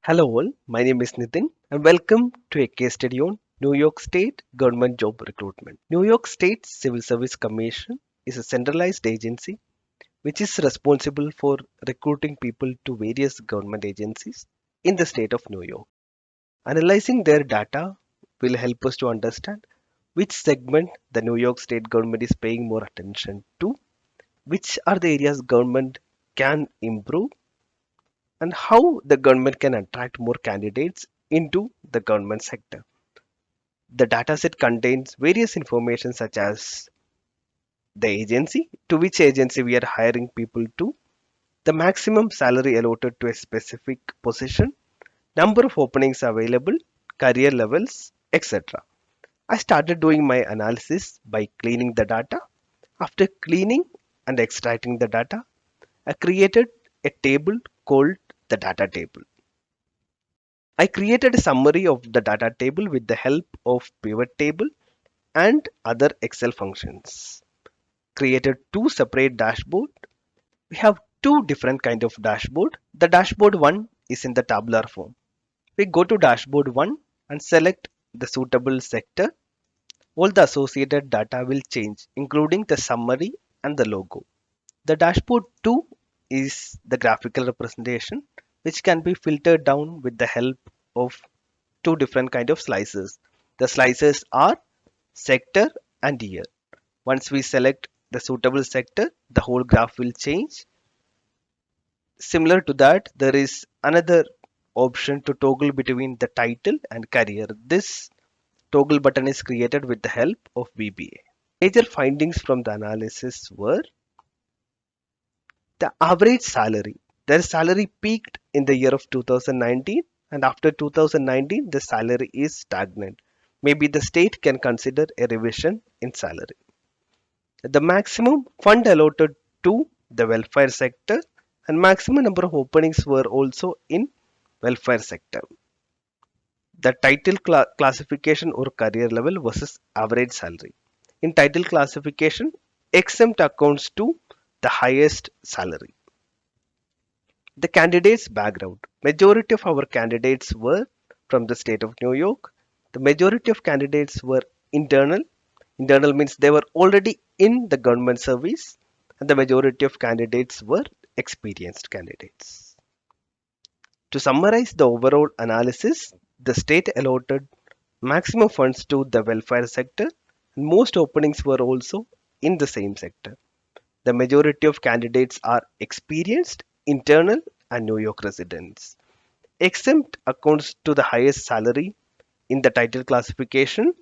Hello all, my name is Nithin and welcome to a case study on New York State government job recruitment. New York State Civil Service Commission is a centralized agency which is responsible for recruiting people to various government agencies in the state of New York. Analyzing their data will help us to understand which segment the New York State government is paying more attention to, which are the areas government can improve, and how the government can attract more candidates into the government sector. The dataset contains various information such as the agency, to which agency we are hiring people to, the maximum salary allotted to a specific position, number of openings available, career levels, etc. I started doing my analysis by cleaning the data. After cleaning and extracting the data, I created a table called the data table. I created a summary of the data table with the help of pivot table and other Excel functions. Created two separate dashboard. We have two different kind of dashboard. The dashboard 1 is in the tabular form. We go to dashboard 1 and select the suitable sector. All the associated data will change, including the summary and the logo. The dashboard 2 is the graphical representation, which can be filtered down with the help of two different kind of slices. The slices are sector and year. Once we select the suitable sector, the whole graph will change. Similar to that, there is another option to toggle between the title and career. This toggle button is created with the help of VBA. Major findings from the analysis were the average salary. Their salary peaked in the year of 2019, and after 2019 the salary is stagnant. Maybe the state can consider a revision in salary. The maximum fund allotted to the welfare sector and maximum number of openings were also in welfare sector. The title classification or career level versus average salary. In title classification, exempt accounts to the highest salary. The candidate's background. Majority of our candidates were from the state of New York. The majority of candidates were internal. Internal means they were already in the government service, and the majority of candidates were experienced candidates. To summarize the overall analysis, the state allotted maximum funds to the welfare sector, and most openings were also in the same sector. The majority of candidates are experienced, internal, and New York residents. Exempt accounts to the highest salary in the title classification.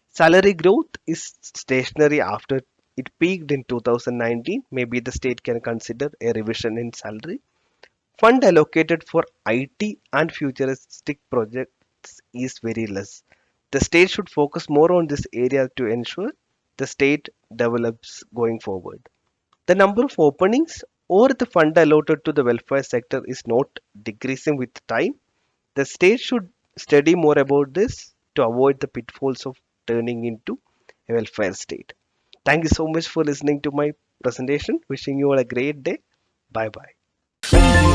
Salary growth is stationary after it peaked in 2019. Maybe the state can consider a revision in salary. Fund allocated for IT and futuristic projects is very less. The state should focus more on this area to ensure the state develops going forward. The number of openings or the fund allotted to the welfare sector is not decreasing with time. The state should study more about this to avoid the pitfalls of turning into a welfare state. Thank you so much for listening to my presentation. Wishing you all a great day. Bye bye.